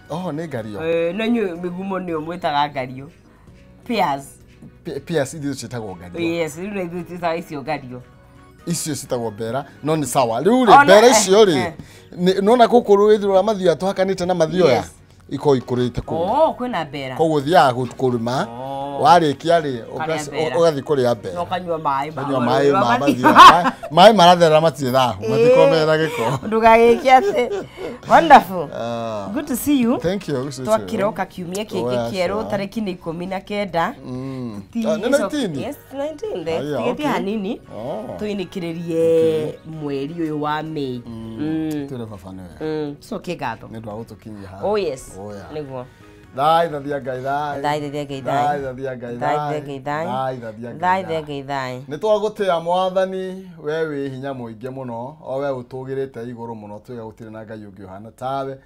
Oh, nĩ ngario. No nyu migumo nĩ mwĩtaga ngario. Pears. Pears idio citagwo ngario. Yes, rĩu nĩ ithuĩ twĩtaga icio ngario. Icio citagwo mbera, no nĩ sawa. Rĩu rĩ mbera icio rĩ, nona kũkũrũ ithura mathio tũhakanĩte na mathio ya. Iko ikurite ku. Oh, kwina mbera. Koguo thiaga kurima. Warĩkia rĩ ũgathi kũrĩa mbera. No kanyua maĩ. Kanyua maĩ ma mathio. Maĩ maratherera matirĩ thahu. Matikomera gĩko. Ndugagĩke atĩ. Wonderful. Good to see you. Thank you. Twakiroka kiumia kĩngĩ kĩerũ tarĩki nĩ 19. Yes, 19. Tigeti hanini. Tuinikĩrĩrie mweri ũyũ wa May. Tũre baba nĩwe. Cokie ngatho. Nĩ ndwa gũtũkinyia haha. Oh yes. Nĩguo. Thai thathia ngai thai. Thai thathia ngai thai. Thai thathia ngai thai. Thai thathia ngai thai. Thai thathia Thai thathia ngai thai. Nĩ twagũtĩa mwathani we wĩ hinya mũingĩ mũno o we ũtũgĩrĩte igũrũ mũno twiga gũtirĩ na ngai ũngĩ ũhana tawe.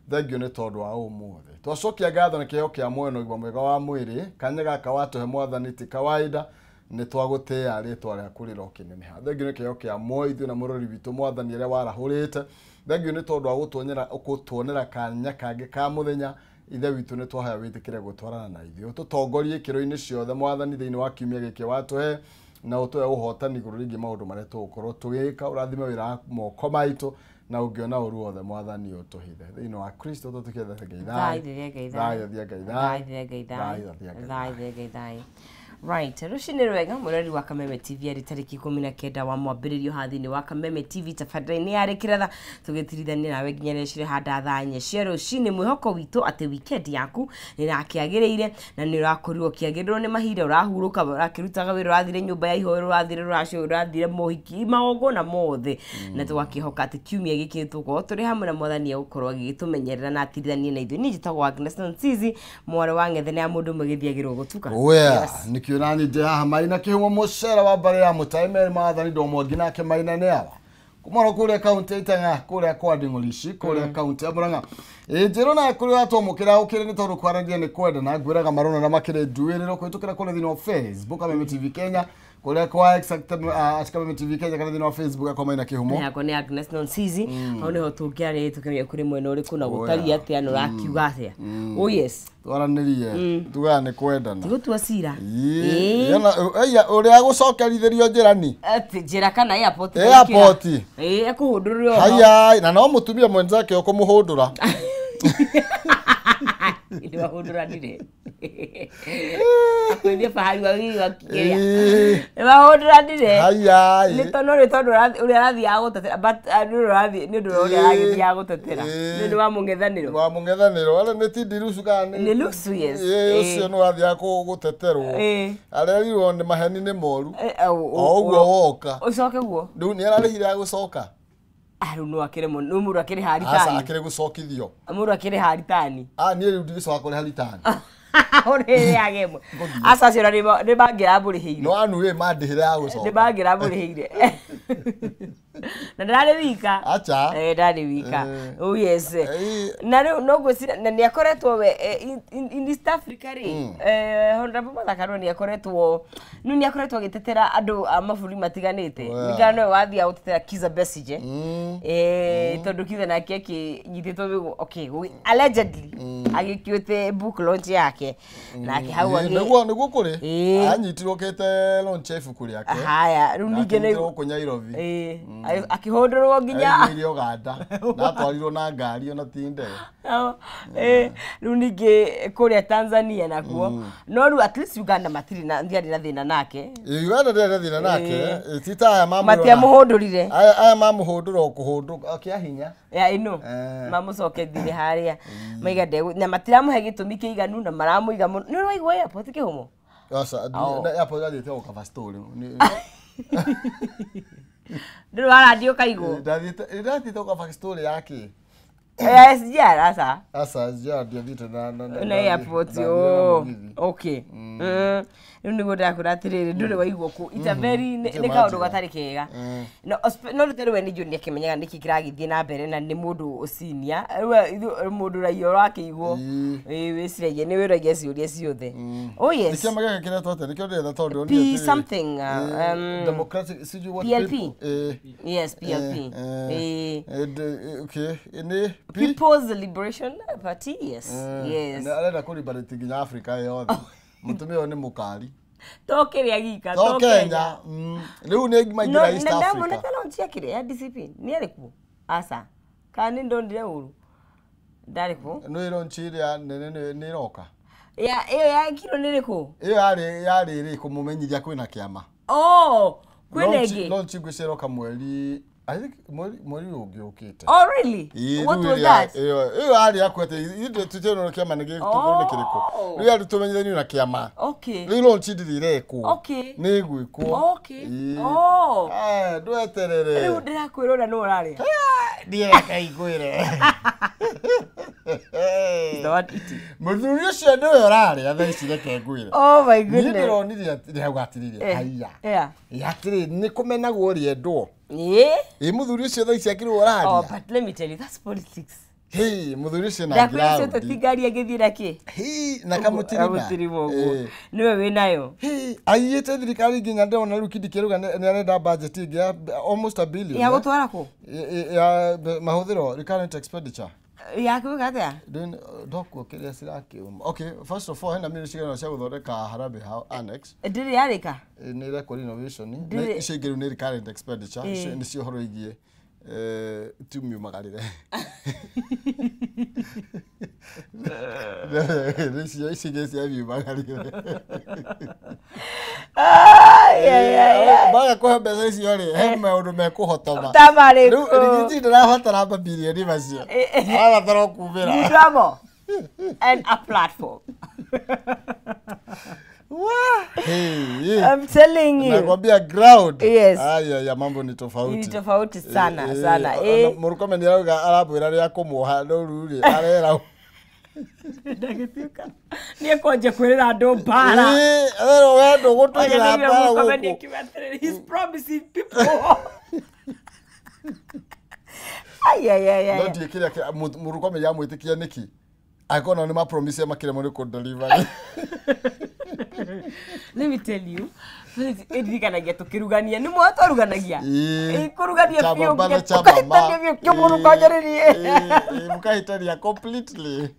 Thengio nĩ tondũ wa ũmũthĩ. Twacokia ngatho nĩ kĩheo kĩa muoyo na ũgima mwega wa mwĩrĩ. Kanya gaka watũhe mwathani ti kawaida. Nĩ twagũtĩa rĩtwa rĩaku rĩrokineneha. Thengio nĩ kĩheo kĩa muoyo ithuĩ na mũrori witũ mwathani ũrĩa warahũrĩte. Thengio nĩ tondũ wa gũtuonera kanya kangĩ ka mũthenya. Ithe witũ nĩ twahaya wĩtĩkĩre gũtwarana na ithuĩ. Ũtũtongorie kĩro-inĩ ciothe mwathani thĩinĩ wa kiumia gĩkĩ watũhe na ũtũhe ũhotani igũrũ rĩgiĩ maũndũ marĩa tũgũkorwo tũgĩka. Ũrathime wĩra wa moko maitũ na ũngĩona ũru wothe mwathani ũtũhithe thĩinĩ wa Kristo tũtũkĩthe ngai thai. Thai. Right, rushini rwega murari wa Kameme TV ari tariki 19 wa mwambĩrĩrio hathini wa Kameme TV tafadhali ari kiratha tugitirithania nawe nginyereshire handa thanye cia rushini mwihoko witũ atĩ weekend yaku nĩ rakiagĩrĩire na nĩ ũrakorirwo kiagĩrĩrwo nĩ mahinda ũrahuruka ũrakĩrutaga wĩra ũrathire nyũmba ya ihoero ũrathire rũracio ũrathire mohiki magongona mothe na tũgakĩhoka atĩ kiumia gĩkĩ tũkorwo tũrĩ hamwe na mwathani agũkorwo agĩgĩtũmenyerera na atirithanie na ithuĩ niĩ njĩtagwo Agnes Nonsizi mwarĩ wa ng'ethe na mũndũ mũgĩthiagĩrwo gũtuka. Nani jaha maina kihumo mucera wa bare ya mutaimeri maathani ndo mwangi nake maina ne aba kumoro kule county itanga kule kwa Nding'olici kule county ya Murang'a njiro na kule atomukira ukire ni tondu kwarandia ni kwenda na ngwiraga marona na makire nduiriro kwitukira kule thini wa Facebook Kameme TV Kenya kule kwa Kameme TV Kenya kana thini wa Facebook kwa maina kihumo yako ni Agnes Nonsizi au ni ho tukiari tukiria kuri mwena uri kuna gutari ati ano rakiuga atia. Oh yes twaranirie tugane kwendana tigutua cira yana uria gucokerithirio njirani ati njira kana airport ekuhundurire haya na no mutumia mwenzake ukumuhundura ndio wahunduranire akwendie fahari wa wili wakigeria wahunduranire haya ni tono uri arathi agutetera but ni uri arathi agutetera ni wa mungethaniro ala ni tindirusu kana ni lusu yes ucio no arathi aguteterwo arerirwo ni maheni ni moru oguo woka ucoke guo ndu ni ararihire agucoka no akire no muru akire haritani asa akire gucokithio muru akire haritani ni riu ndigicoka kuri haritani ore yagemo asa cira ni bangira burihiire no anu we mandihire agucoka ni bangira burihiire na ndari wika acha ndari wika oh yes na no gwicira na ni akoretwo we in East Africa ri Honorable Martha Karua ni akoretwo agitetera andu a maburi matiganite nikana no wathia gutetera Kizza Besigye tondu Kizza na keki nyititwo okay allegedly agikiute book launch yake nake hau niguo kuri anyitirwo kete launch ibuku riake haya riu ninge ni Nairobi akihondorwo nginya irio ganda na twarirwo na ngari ona tinde riu ninge kuria Tanzania nakuo no riu at least Uganda matiri na ndiari na thina nake Uganda ndiari thina nake tita aya mamu matia muhondorire aya mamuhondora kuhundu akiahinya ya ino mamucoke thire haria maiga ndegu na matiramuhe gitumi kiiganu na maramuiga ni waigwa airport kihumo asa airport gathite ukava story ndio radio kaigo ndathite ukava story yake SGR asa ndio vitu na airport okay nigo ndakuratirire ndure waigwo ku it's a very ni kaundu gatari kega no rutero we ni junior kimenyaga niki kiragithie na mbere na ni mundu senior mundu raio rakigwo wiciragie ni wiragie ciuria ciothe oh yes nikamaga kira tote nikyo ndetha tondu ni something democratic siju what PLP yes PLP okay ini People's Liberation Party, yes. Yes. Arenda ku liberate nginya Africa yothe. Mutumia ni mukari. Tokeria gika, to Kenya. Riu ni maingira East Africa. No, ndamona kana ntia kire ya discipline. Ni ariku. Asa. Kani ndondire uru. Ndariku. No iro nchiria ni roka. Ya kilo niriku. Iyo yari ri kumumenyithia kwina kiama. Oh, kwinegi. No nchigwicero kamweri. I think mweri ugiukite. Oh really? What was that? Iyo yari akwete inde tutero kiama nigi tukuru kiriko. Riu yari tumenyithania na kiama. Okay. Riu no nchidire ku. Okay. Ni gwiko. Okay. Oh. Ndweterere. Riu ndirakwirona no urari. Ndiye kaigwire. Don't eat it. Muthuri ucio ndiwe urari athaicire kengwire. Oh my goodness. Ni ndironire ndihagwatiririe haiya. Yeah. Yatiri ni kumenagwo riendo. Muthuri ucio thaici akiri urari. Oh, but let me tell you, that's politics. Hey, muthuri ucio na ground. ground. Ndakwĩrĩte tigari agĩthira kĩ? Hey, na kamutirima. Niwe wĩnayo. Hey, aiyete thirikari nginya ndona riu kindi kiruga ni arenda budget ya almost $1 billion. Ya gutwara ku? Ya mahuthiro recurrent expenditure. Ya kuga atia? Dokwo kiria sirakiuma. Okay, first of all, hena miri cigana cia guthondeka Harambee Annex. Ndiri yarika? Ni record innovation. Ni icingiru ni recurrent expenditure. Ni cio horo igie. Tumiumagarire. Nĩcio icingi cia miumagarire. Baga kuhe mbeca icio rĩ, he maũndũ mekũhotoma. Tamarĩ ku. Rĩu nĩ ndĩrabatara mabilioni macio. Arabatara kumĩra. Drama and a platform. Hey, I'm telling you. Nakwambia ground. Yes. Ya mambo ni tofauti. Ni tofauti sana sana. Murukome ni arauga arabwira ria kumuha no ruri arera. Ndagĩtuĩka nĩ ekwanja kwĩrĩra andũ mbara. Ero wendo gũtwĩra mbara gũkũ. He's promising people. Ay. No ndiĩkĩrĩa Murukome ya mwĩtĩkia nĩki. Akona ni ma promise makire muri ko deliver. Let me tell you. Edirikanagia tukirugania ni mwato ruganagia. Kurugania pio kukahitania pio murukonjererie. Mukahitania completely.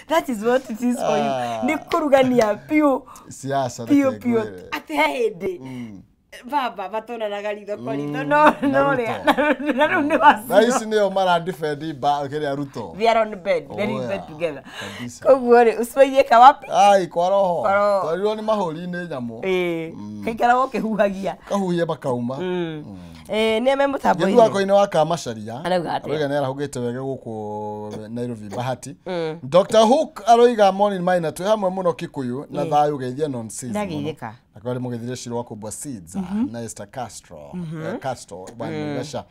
That is what it is for you. Ni kurugania pio. Siasa pio ate hede. Baba batona na garitho korito no ria na runde wasi. Nice neo mara defend ba kile Ruto. We are on the bed, very bed together. Koguo ri usibaie ka wapi? Ai kwa roho. Twario ni mahuri ni nyamu. Kaikara woke huhagia. Kahuye bakauma. Ni me mutambo ini. Ndu akoine wa Kamacharia. Arauga nera hugite wege guku Nairobi Bahati. Dr. Hook aroiga morning mine twe hamwe muno Kikuyu na thayu geithia nonsense. Ndagirika. Akwari mugethire shirwa kubwa seeds na Esther Castro bwana Gasha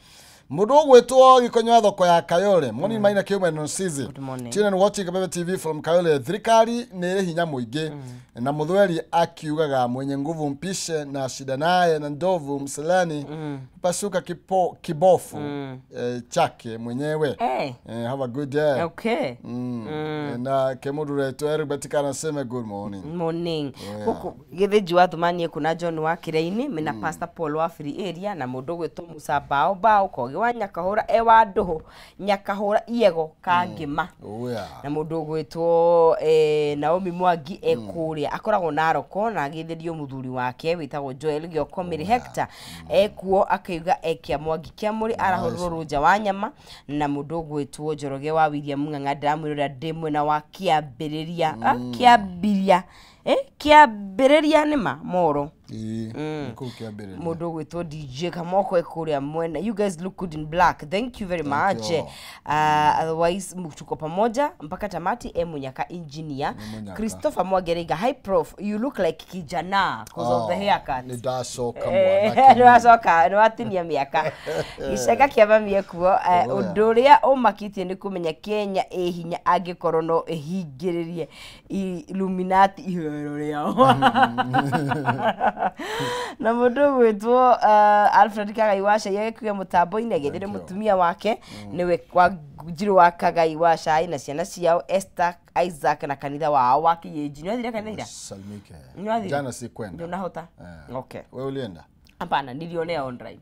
mundu gwetwo gikonywa thoko ya Kayole moni maina kiume no sizi chine watching Kabebe TV from Kayole thirikari ni hinya muingi na muthweri akiugaga mwenye nguvu mpishe na shida naye na ndovu mselani pasuka kibofu chake mwenyewe. Have a good day. Okay. Na kemudure to Eribetika anasema good morning. Huku githiji wathumanie kuna John wa Kireini mina Pastor Paul wa Free Area na mundu gwetwo Musa bao kogi wa Nyakahura ewa nduhu Nyakahura iego kangima. Na mundu gwetwo Naomi Mwangi ekuria akoragwo na Aroko na agithirio muthuri wake witagwo Joel Giokomiri Hector ekuo akaiga ekia Mwangi kia muri arahurwo ruja wa nyama na mundu gwetwo Njoroge wa William Ng'ang'a ndamwirira ndimwe na wa kiambiriria kiambiriria nima moro mundu gwetwo DJ Kamoko ekuria mwena. You guys look good in black. Thank you very much. Otherwise mtuko pamoja mpaka tamati Munyaka engineer Christopher Mwagerega. Hi prof, you look like kijana because of the haircut. Ni dasoka mwana. Dasoka no atinia miaka. Icega kiaba miekuo unduria umakitie ni kumenya Kenya hinya angikorwo no ihingiririe Illuminati ihoro riao. Na mundu gwetwo Alfred Kagai Washa yekuya mutambo-ini agethire mutumia wake niwe kwa Njiru wa Kagai Washa na ciana ciao Esther Isaac na kanitha wao wa Kiyenji. Ni wathire kanitha? Salmike. Jana si kwenda. Ndio nahota. Okay. Wewe ulienda? Hapana, nilionea online.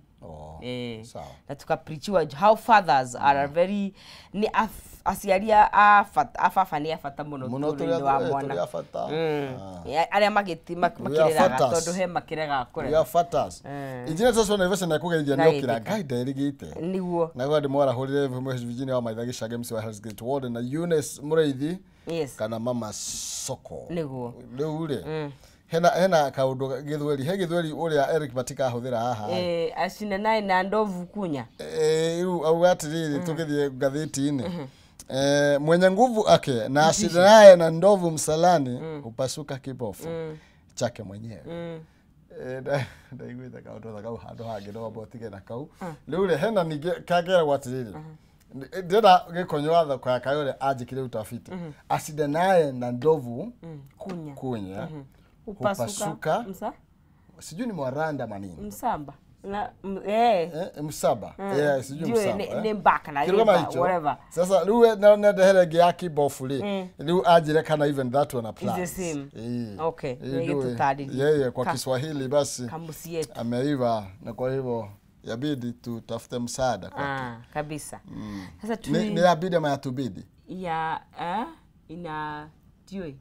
Sawa. Na tukapreachiwa how fathers are very ni aciaria a baba nĩ a bata mũno tũrĩ wa mwana arĩa makĩreraga tondũ he makĩrega kũrera. We are fathers. Engineer Joshua Naivasha na kugeithia nĩ okĩra Ngai nderigĩte. Nĩguo. Na gwa ndĩmwara hũrĩre Mwesh Virginia wa Maitha Gĩcage MC wa Hell's Gate Ward na Eunice Mũrĩithi kana Mama Soko. Nĩguo. Rĩu rĩ hena kaundu githweri he githweri uria Eric Batika huthira haha acina naye na ndovu kunya riu auga atiriri tugithie ngatheti-ini mwenye nguvu ake na acina naye na ndovu msalani upasuka kibofu chake mwenyewe ndaiguitha kaundu thakau handu hangi no botige na kau riu ri hena ningi kagera gwatiriri ndira gikonyo thoko ya kayore anjikire utafiti acina naye na ndovu kunya upasuka sijui ni mwaranda manini msamba na msaba sijui msaba ni mbaka na whatever sasa ruwe na deherege ya kibofuli riu ajire kana even that one applies is the same okay yeye kwa Kiswahili basi kambusi yetu ameiva na kwa hivyo yabidi tutafute msaada kwa kabisa sasa ni yabidi ama yatubidi ya ina tioi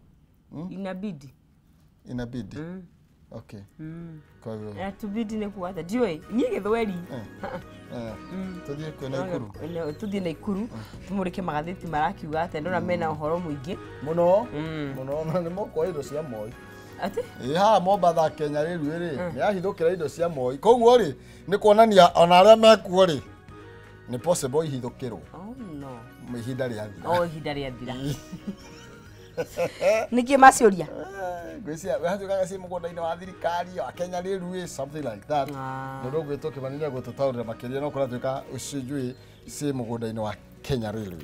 inabidi okay kwa hivyo tubidi ni kuwata jiwe nyige thweri tudie na ikuru tumurike magatheti marakiuga ate ndona mena uhoro muingi muno ni moko indo cia moi ati ha Mombatha Kenya riru ri ni ahithukira indo cia moi koguo ri ni kuonania ona aria mekuo ri ni possible ihithukirwo ihinda ria thira niki maciuria gwisia hatukaga si mugunda-ini wa thirikari wa Kenya riru something like that ndio gwito kimanini gututaurira makiria no kora tuka ucijui si mugunda-ini wa Kenya riru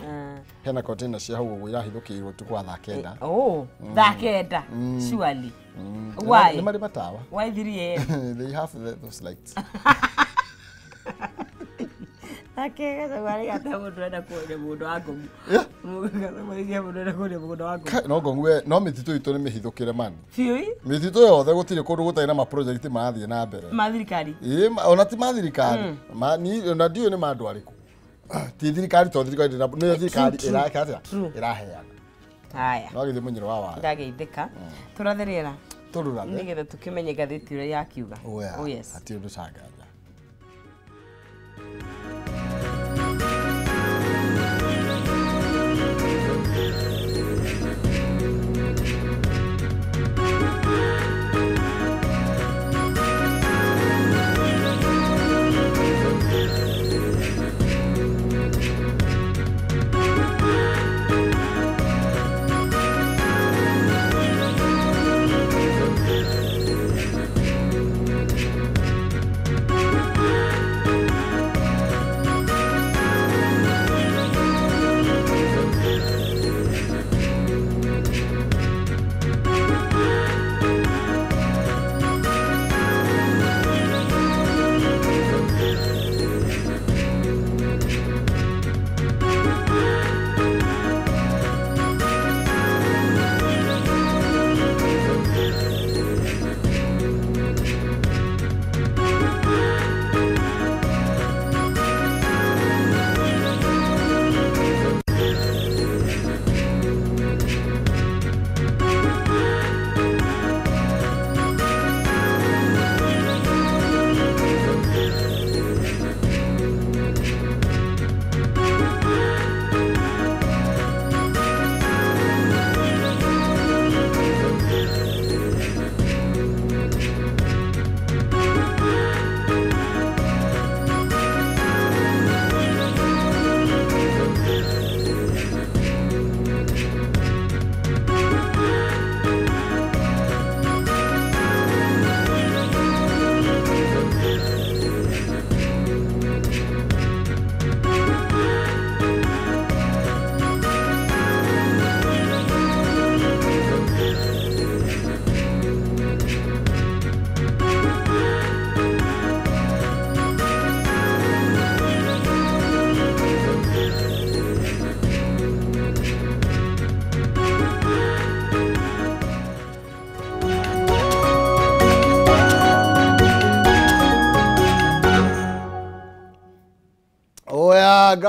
hena container cia hau guo irahithukirwo tu kwa thaa kenda thaa kenda surely why ni mari matawa why they have those lights akega zawari hata mundu enda kuona mundu wangu no ngongwe no mititu itu ni mihithukire mani fiui mititu yothe gutire kundu gutai na ma project maathie na mbere mathirikari ona ti mathirikari ni na dio ni mandu ariku ti thirikari to thirikari ni thirikari iraheana haya no githie munyiro wa wa ndageithika turatherera tururathe nigetha tukimenye gatheti ria yakiuga yes ati undu canga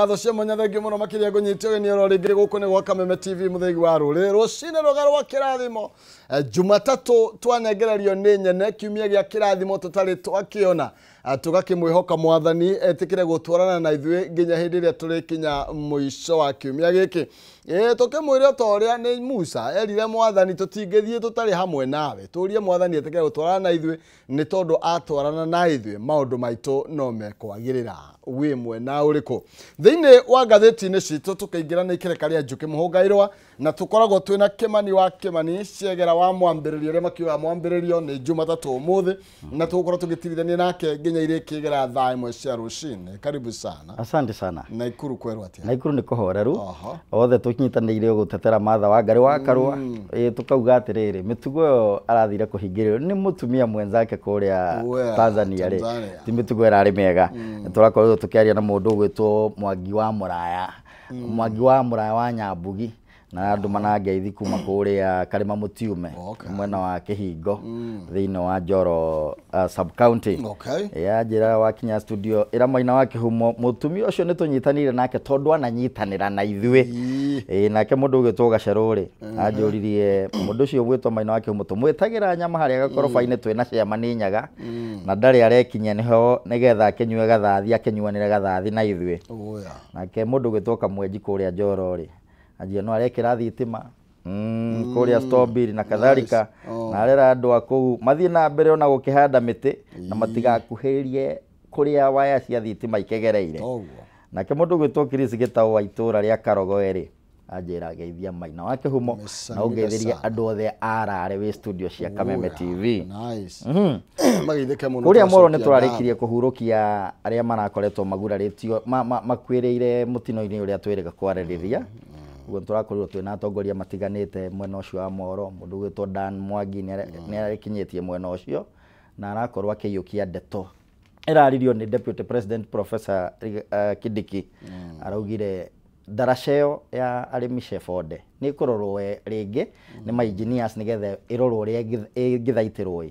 ngatho cia mwanya thengio muno makiria ngunyitio geni ro ringi guku ni gwa Kameme TV muthegi wa ruri rucine rogaro wa kirathimo Jumatatu twanengererio ni nyene kiumia gia kirathimo tutari twakiona tugakimwihoka mwathani etikire gutwarana na ithuĩ nginya hindi ria turikinya muico wa kiumia giki tukimwire toria ni Musa erire mwathani tutingithie tutari hamwe nawe turie mwathani etikire gutwarana na ithuĩ ni tondu atwarana na ithuĩ maundu maitu no mekwagirira wi mwena uriku thiini wa ngatheti-inĩ citũ tukaingira na ikereka ria Njuki Mũhũngaĩrwa na tukoragwo twina Kimani wa Kimani ciegera wa mwambĩrĩrio ria makiuga mwambĩrĩrio ni Jumatatu umuthi na tugukorwo tugitirithania nake nginya irikigera thaa imwe cia rucini. Karibu sana. Asante sana. Naikuru kwerwo atia? Naikuru ni kuhoreru othe tukinyitanĩire gutetera Martha Wangari wa Karua tukauga atiriri mitugo yo arathire kuhingĩrĩrio ni mutumia mwenzake kuria Tanzania ri ti mitugo irari mega turakorwo tukiaria na mundu ugwitwo Mwangi wa Muraya Mwangi wa Muraya wa Nyambugi na andu manangeithi kuma kuria Karima Mutiume mwena wa Kihingo thiini wa Njoro sub county ya njira wakinya studio ira Maina wa Kihumo mutumia ucio nitunyitanire nake tondu ananyitanira na ithuĩ nake mundu ugwitwo Gacerũri anjuririe mundu ucio ugwitwo Maina wa Kihumo tumwitagira nyama haria gakorofa-ini twina ciama ni nyaga na ndari arekinya niho nigetha akinyue gathathi akinyuanire gathathi na ithuĩ nake mundu ugwitwo Kamwenji kuria Njorori ajia no arekira thitima kuria Strawberry na kadhalika na arera andu aku mathie na mbere ona gukihanda miti na matigakuhirie kuria waya cia thitima ikegereire nake mundu gwitwo Chris Gitau wa itura ria Karogo eri ajira geithia Maina wa Kihumo na ugeithiria andu othe arare wi studio cia Kameme TV magithike muno kuria moro ni turarikirie kuhurukia aria marakoretwo maguraritio makwiriire mutino-ini uria twiriga kwaririria ugo turakorirwo twina atongoria matiganite mwena ucio wa Moro mundu gwitwo Dan Mwangi ni arikinyitie mwena ucio na arakorwo akiyukia ndeto iraririo ni Deputy President Professor Kidiki araugire daraceo ya arimi Shefode ni kurorwo ringi ni ma engineers nigethe irorwo ria githaitirwo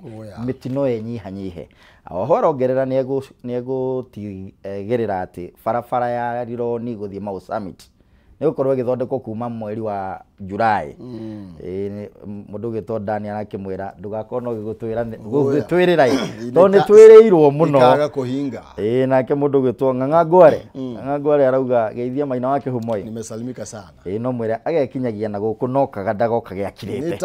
mitino yenyihanyihe ahoro ongerera ni egutigerera ati farafara ya Rironi guthie Mau Summit ni gukorwo githondekwo kuma mweri wa Julai mundu gwitwo Dani arakimwira ndugakorwo no gigutwirira to ni twiriirwo muno ikaga kuhinga nake mundu gwitwo Ng'ang'angware arauga geithia Maina wa Kihumo nimesalimika sana no mwire agekinyagia na guku nokaga ndagoka giakirite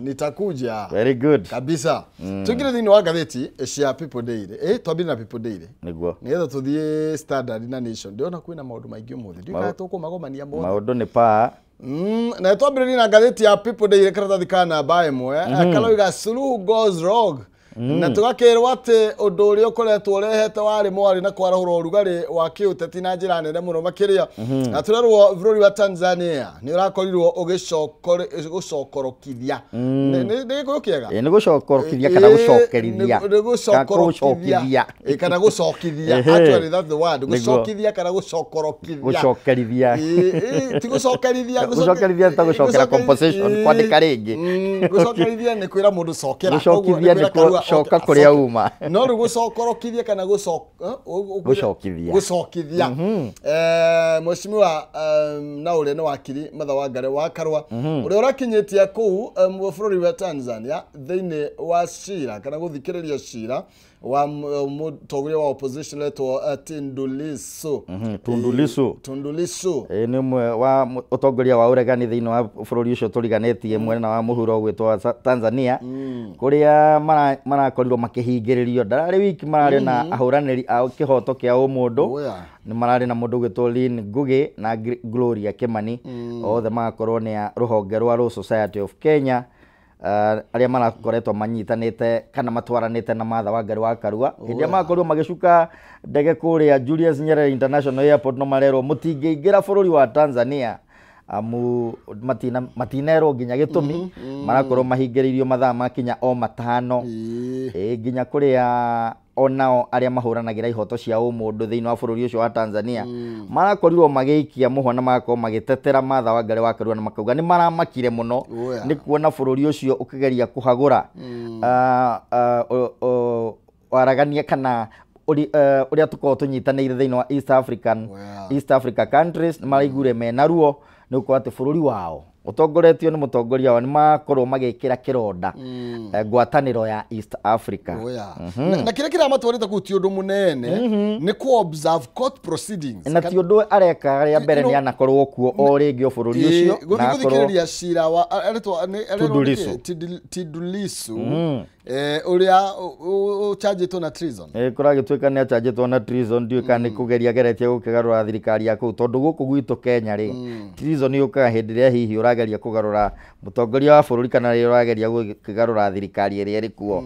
nitakuja very good kabisa tukire thini wa ngatheti cia People Daily twambire na People Daily niguo nigetha tuthie Standard na Nation ndiona kwina maundu maingi umuthi ndika tukumagomania mbo maundu ni pa na twambire na ngatheti ya People Daily karatathi kana namba imwe akaloiga Suluhu goes rogue na tugakirwa ati undu uria ukoretwo urehete wari mwari na kwarahura urugari wa kiuteti na njira nene muno makiria aturerwo bururi wa Tanzania ni urakorirwo ugicokorokithia ni gukiega ni gucokorokithia kana gucokerithia kana gucokithia actually that's the word gucokithia kana gucokorokithia ti gucokerithia ta gucokera composition kwandika ringi gucokerithia ni kwira mundu cokera gucokithia ni shoka kuria uma no gucokorokithia kana gucokithia mheshimiwa na ule ni wakiri Martha Wangari wa Karua uria urakinyitia kuu bururi wa Tanzania thiini wa cira kana guthikiriria cira wa mutongoria wa opposition leto Tundu Lissu ni mwe wa utongoria wa uregani thiini wa bururi ucio turiganetie mwena wa muhuro gwitwa Tanzania kuria marakorirwo makihingiririo ndarari wiki marari na ahuraniri a kihoto kia umundu ni marari na mundu gwitwo Lynn Ngugi na Gloria Kimani othe magakorwo ni ruhonge rwa Law Society of Kenya aria marakoretwo manyitanite kana matwaranite na Martha Wangari wa Karua hindi magakorwo magicuka ndege kuria Julius Nyerere International Airport no marerwo mutingeingira bururi wa Tanzania amu matinero nginya gitumi marakorwo mahingiririo mathaa makinya o matano nginya kuria onao aria mahuranagira ihoto cia umundu thiini wa bururi ucio wa Tanzania marakorirwo magiikia muhwa na magakorwo magitetera Martha Wangari wa Karua na makauga ni maramakire muno ni kuona bururi ucio ukigeria kuhagura waragania kana uria tuko tunyitanĩire thĩinĩ wa East Africa countries maraigure mena ruo nĩ uko ati bururi wao utongoretio ni mutongoria wao ni makorwo magikira kironda ngwataniro ya East Africa. Na kile kira matwarite ku ti undu munene ni ku observe court proceedings na ti undu areka ria mbere ni anakorwo kuo o ringi o bururi ucio na akorwo cira wa aretwa Tidulisu uria uchanjitwo na treason kuragituika ni achanjitwo na treason ndiuka ni kugeria geretie gukigarura thirikari ya kuu tondu guku gwitu Kenya ri treason yukaga hindi ria hihi urageria kugarura mutongoria wa bururi kana ri urageria gukigarura thirikari iri iri kuo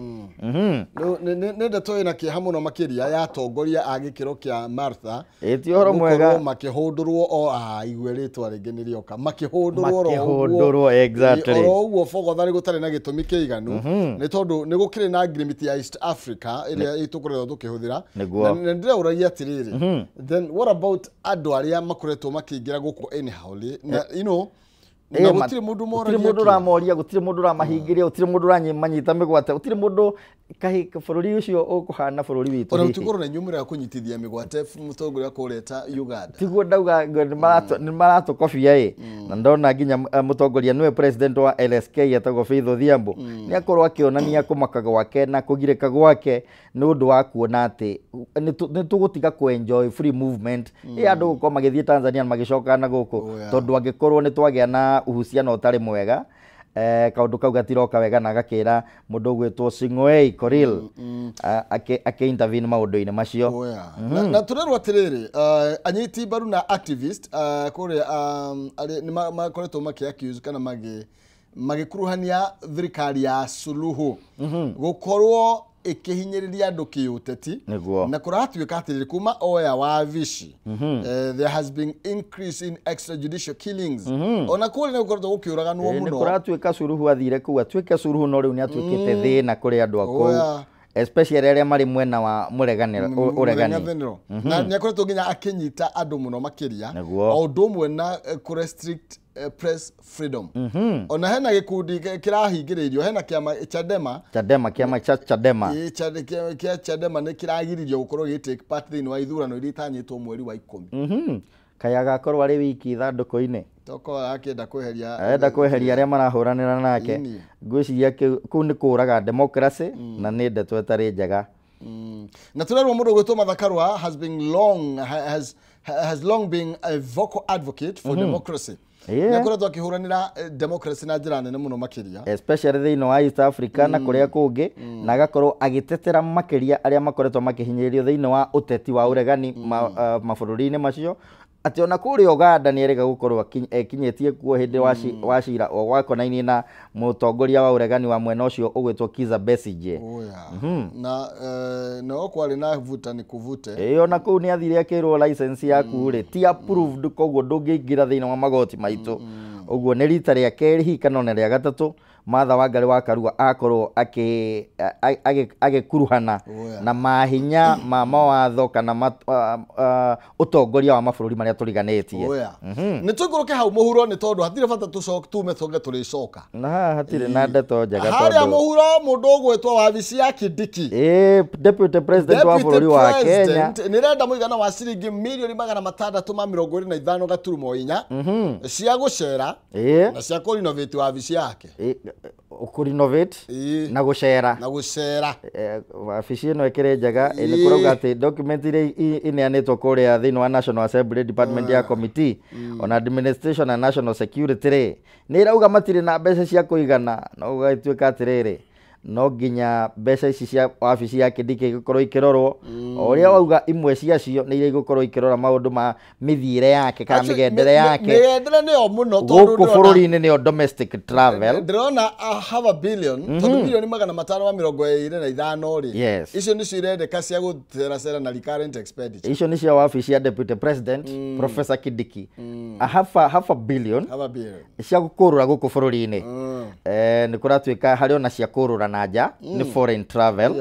ne ndeto ina ki hamuno makiria ya tongoria agikiro kia Martha ti horo mwega makihundurwo o igweritwa ringi ni rioka makihundurwo exactly oro uo fogotha ni gutari na gitumi kiiganu ni tondu ni gukire na agreement ya East Africa iria itukuretwo tukihuthira na ndira uragia atiriri then what about andu aria makoretwo makiingira guku anyhow you know na gutire mundu ramoria gutire mundu ramahingiria gutire mundu ranyimanyita migwate gutire mundu kahi bururi ucio ukuhana bururi witu ona tukoro na nyumira ya kunyitithia migwate mutongoria kureta Uganda tiguo ndauga ni maratu kofia na ndona nginya mutongoria niwe president wa LSK yatagwo Faith Odhiambo ni akorwo akionania kumakaga gwake na kugirika gwake ni undu wa kuona ati ni tugutiga ku enjoy free movement andu gukorwo magithie Tanzania magicoka na guku tondu angikorwo ni twagia na uhusiano utari mwega kaundu kau gatiroka wega na gakira mundu gwitwo Sing'oei Koril ake intervene maundu-ini macio na turerwa atiriri anyiti baru na activist kuria ni makoretwo makiaccuse kana magikuruhania thirikari ya Suluhu gukorwo ikihinyiriria andu kiuteti na kuratuika atiriri kuma oya wa Vishi there has been increase in extrajudicial killings ona kuri ni gukorwo gukiuraganwo muno ni kuratuika Suluhu athire ku atuike Suluhu no riu ni atuikite thina kuri andu akuu especially aria mari mwena wa uregani na ni akoretwo nginya akinyita andu muno makiria o ndomwe na ku restrict press freedom ona hena gikundi kirahingiririo hena kiama Chadema kiama cha Chadema Chadema ni kiragiririo gukorwo gitake part thini wa ithurano iria itanyitwo mweri wa 10 kaya gakorwo ari wiki ithanduku-ini toko akienda kweheria aria marahuranira nake ngwiciria ku ni kuraga democracy na ni ndeto etari njega na turerwo mundu gwitwo Mathakarwa has long been a vocal advocate for democracy Nyakoretwo akihuranira democracy na njira nene muno makiria especially thĩinĩ wa East Africa na kuria kungi na agakorwo agitetera makiria aria makoretwo makihinyĩrĩrio thĩinĩ wa uteti wa uregani mabũrũri-inĩ macio ati ona kuri Uganda ni erega gukorwo ekinyetie kuo hindi wa cira wakonainie na mutongoria wa uregani wa mwena ucio ugwitwo Kizza Besigye na no kwari na vuta ni kuvute ona kuu ni athire akirwo license yaku ri ti approved koguo ndungiingira thiini wa magoti maitu uguo ni rita ria keri hi kana ona ria gatatu Martha Wangari wa Karua akorwo agikuruhana na mahinya ma mawatho kana utongoria wa mabũrũri maria turiganitie ni tuguruke hau muhuro ni tondu hatire bata tume tonge turicoka na hatire na ndeto njega tondu haria muhuro mundu ugwitwo wabici ya Kindiki deputy president wa bũrũri wa Kenya ni renda muigana wa ciringi milioni 625 gaturumo 4 cia gucera na cia ku renovate wabici yake ukurenovate na gucera wabici ino ikire njega ni kurauga ati document iria ineanitwo kuria thiini wa National Assembly Department ya Committee on Administration and National Security ni irauga matire na mbeca cia kuigana no gatuika atiriri no nginya mbeca ici cia wabici ya Kindiki gukorwo ikirorwo oria wauga imwe ciacio ni iria gukorwo ikirora maundu ma mithiire yake kana migendere yake migendere ni o muno tondu bururi-ini ni o domestic travel ndirona half a billion tondu bilioni 525 ri icio ni cirendeka cia gutera na recurrent expenditure icio ni cia wabici ya deputy president Professor Kindiki half a billion cia gukurura guku bururi-ini ni kuratuika hari ona cia kurura naja ni foreign travel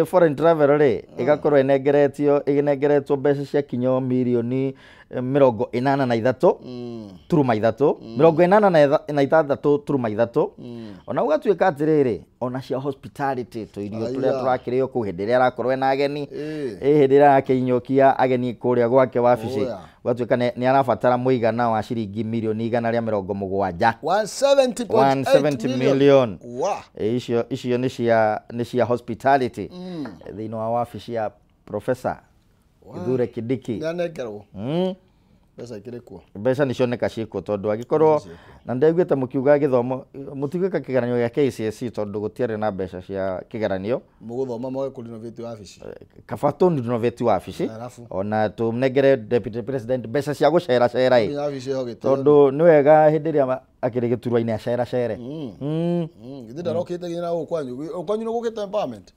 foreign travel ri igakorwo igenengeretwo mbeca cia kinyo milioni 83 turuma ithatũ 86 turuma ithatũ ona ũgatuĩka atĩrĩrĩ ona cia hospitality tũirio tũrĩa tũrakĩrĩo kũu hĩndĩ ĩrĩa arakorwo ena ageni hĩndĩ ĩrĩa akĩinũkia ageni kũrĩa gwake wabici ũgatuĩka nĩ arabatara mũigana wa ciringi mirioni 170 170 million icio nĩ cia hospitality thĩinĩ wa wabici ya Professor Kithure Kindiki nĩanengerwo mbeca ikĩrĩkuo mbeca nĩcioneka ciĩkuo tondũ angĩkorwo na ndaiguĩte mũkiuga gĩthomo mũtigwĩka kĩgeranio gĩa KCSE tondũ gũtiarĩ na mbeca cia kĩgeranio mũgũthoma moe kũ renovate wabici kaba tu renovate wabici ona tũnengere deputy president mbeca cia gũcera tondũ nĩ wega hĩndĩ ĩrĩa akĩrĩ gĩturwa-inĩ aceracere githĩ ndarokĩte nginya ũkwanyu nĩgũkĩte empowerment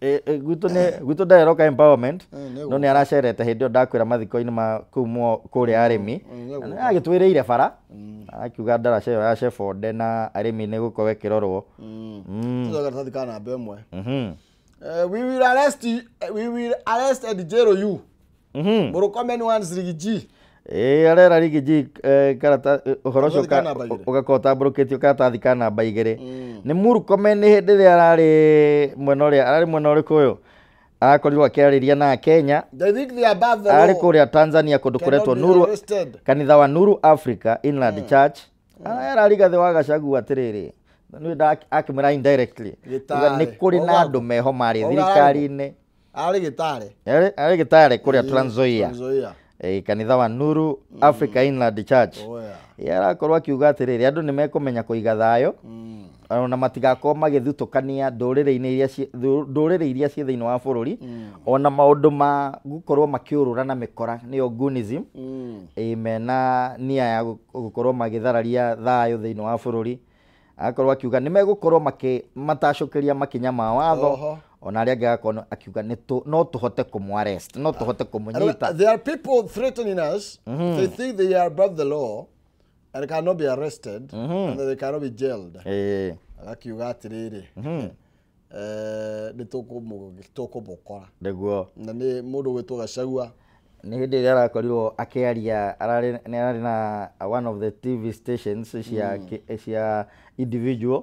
gwitũ ndareroka empowerment no nĩ aracerete hĩndĩ ĩyo ndakwĩra mathiko-inĩ ma kũrĩa arĩmi agĩtwĩrĩire bara akiuga ndaraca ĩyo ya Shepherd na arĩmi nĩ gũkorwo ĩkĩrorwo karatathi ka namba ĩmwe we will arrest and jail you Murkomen wants Rigiji arera Rigiji karata ũhoro ũcio ũgakorwo ũtambũrũkĩtio karatathi ka namba 2 nĩ Murkomen hĩndĩ ĩrĩa ararĩ mwena ũrĩkũ ũyũ arakorirwo akĩarĩria na Kenya arĩ kũrĩa Tanzania kũndũ kũretwo Nuru kanitha wa Nuru Africa Inland Church ararigathĩ wa Gachagua atĩrĩrĩ nĩ akĩmwĩra indirectly nĩ kũrĩ na andũ meho marĩ thirikari-inĩ arĩ gĩtarĩ kũrĩa Trans Nzoia kanitha wa Nuru Africa Inland Church arakorwo akiuga atĩrĩrĩ andũ nĩ mekũmenya kũiga thayũ ona matigakorwo magĩthutũkania ndũrĩrĩ iria ciĩ thĩinĩ wa bũrũri ona maũndũ ma gũkorwo makĩũrũra na mĩkora nĩyo goonism mena nia ya gũkorwo magĩthararia thayũ thĩinĩ wa bũrũri agakorwo akiuga nĩ megũkorwo matacũkĩria makinya ma watho ona arĩa angĩgakorwo akiuga no tũhote kũmũarrest no tũhote kũmũnyita. There are people threatening us. They think they are above the law and cannot be arrested and they cannot be jailed. Akiuga atĩrĩrĩ nĩ tũkũmũkora nĩguo na nĩ mũndũ gwĩtwo Gachagua nĩ hĩndĩ ĩrĩa arakorirwo akĩaria ararĩ na one of the TV stations cia individual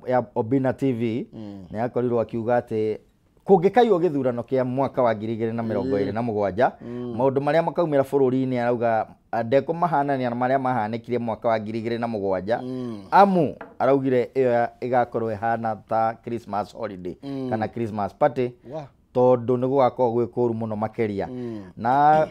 ya Obina TV nĩ akorirwo akiuga atĩ kũngĩkaiywo gĩthurano kĩa mwaka wa 2027 maũndũ marĩa makaumĩra bũrũri-inĩ arauga ndekũmahanania na marĩa mahanĩkire mwaka wa 2007 amu araugire ĩyo ĩgakorwo ĩhana ta Christmas holiday kana Christmas party tondũ nĩ gũgakorwo gwĩ kũru mũno makĩria na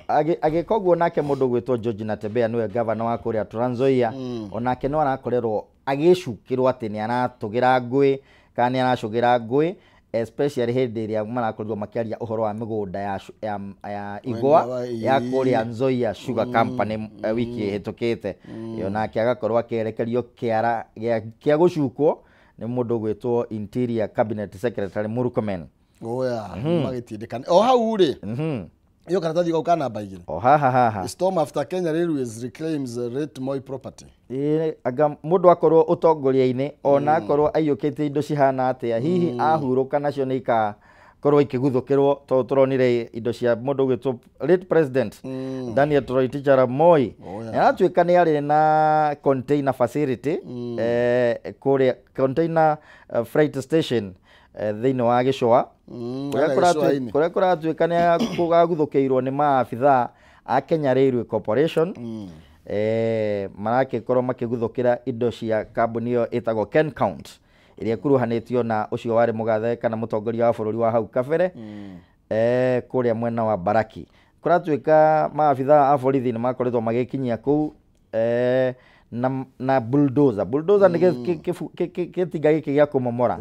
agĩka ũguo nake mũndũ gwĩtwo George Natembeya nĩwe gavana wa kũrĩa Trans Nzoia onake no arakorerwo agĩcukĩrwo atĩ nĩ aratũgĩra ngũĩ kana nĩ aracũgĩra ngũĩ especially hĩndĩ ĩrĩa marakorirwo makĩaria ũhoro wa mĩgũnda ya igwa ya kũrĩa Nzoia Sugar Company wiki ĩhĩtũkĩte onake agakorwo akĩerekerio kĩara kĩa gũcukwo nĩ mũndũ gwĩtwo Interior Cabinet Secretary Murkomen magĩtindĩkana o hau rĩ iyo karatathi gau kana namba 2 haha Storm after Kenya Railways reclaims Rate Moi property aga mũndũ akorwo ũtongoria-inĩ ona akorwo aiyũkĩte indo cihana atĩa hihi ahurũka nacio nĩ ikakorwo ikĩguthũkĩrwo tondũ tũronire indo cia mũndũ gwĩtwo late president Daniel Toroitich Arap Moi aratuĩka nĩ arĩ na container facility kũrĩa container freight station thĩinĩ wa Gĩcũa kũrĩa kũratuĩka nĩ kũgaguthũkĩirwo nĩ maabithaa a Kenya Railway Corporation maragĩkorwo makĩguthũkĩra indo cia kambuni ĩyo ĩtagwo Kencount ĩrĩa ĩkuruhanĩtio na ũcio warĩ mũgathe kana mũtongoria wa bũrũri wa hau kabere kũrĩa mwena wa Baraki kũratuĩka maabithaa a borithi nĩ makoretwo magĩkinyia kũu na bulldozer nĩ gĩtinga gĩkĩ gĩa kũmomora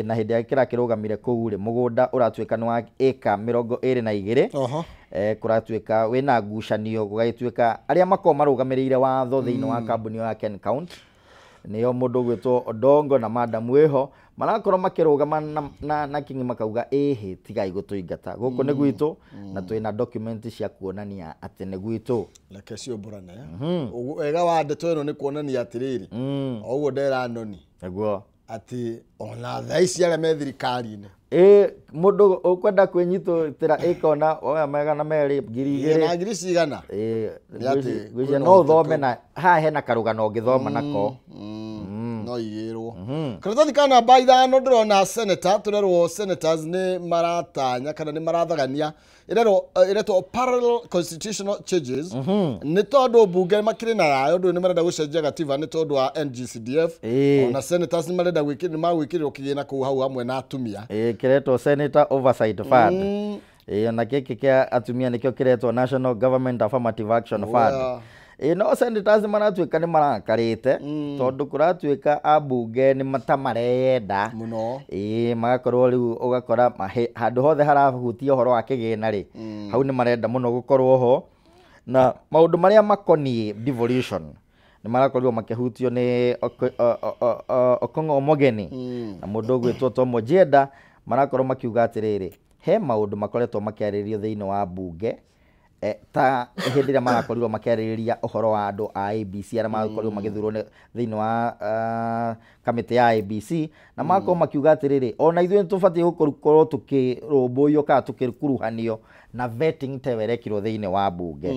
na hĩndĩ ya kĩrakĩrũgamire kũu rĩ mũgũnda ũratuĩka nĩ wa ĩka 22 kũratuĩka wĩna ngucanio gũgagĩtuĩka arĩa makoragwo marũgamĩrĩire watho thĩinĩ wa kambuni ya Kencount nĩyo mũndũ gwĩtwo Odongo na Madam Wĩho marakorwo makĩrũgama na Kingi makauga ĩhĩ tigai gũtũingata gũkũ nĩ gwitũ na twĩna document cia kuonania atĩ nĩ gwitũ reke ciũmbũrane wega wa ndeto ĩno nĩ kuonania atĩrĩrĩ o ũguo ndera noni nĩguo ati ona thaa ici arĩa me thirikari-inĩ Mundu ukwenda kwinyitira ikona oya megana meri ngiri 2 na ngiri cigana gwicia no thome na haha hena karugano ngithoma nako no igirwo karatathi ka namba 5 ndirona senator turerwo senators ni maratanya kana ni marathagania iretwo parallel constitutional changes ni tondu bunge makiri na yayo ndu ni marenda gucenjia gatiba ni tondu wa NGCDF ona senators ni marenda gwikirwo kigina ku hau hamwe na atumia kiretwo Senator Oversight Fund na kiki kia atumia nikio kiretwo National Government Affirmative Action Fund no senators maratuika ni marakarite tondu kuratuika abunge ni matamarenda muno magakorwo riu ugakora handu hothe harahutia uhoro wa kigina ri hau ni marenda muno gukorwo ho na maundu maria makoni devolution ni marakorirwo makihutio ni Okongo Omogeni na mundu gwitwo Tom Ojienda marakorwo makiuga atiriri he maundu makoretwo makiarĩrĩrio thĩinĩ wa bunge ta hĩndĩ ĩrĩa marakorirwo makiarĩrĩria ũhoro wa andũ a ABC arĩa marakorirwo magĩthurwo thĩinĩ wa kamĩtĩ ya ABC na marakorwo makiuga atĩrĩrĩ ona ithuĩ tũbatiĩ gũkorwo tũkĩrũmbũiyo kana tũkĩkuruhanio na vetting ta werekirwo thĩinĩ wa bunge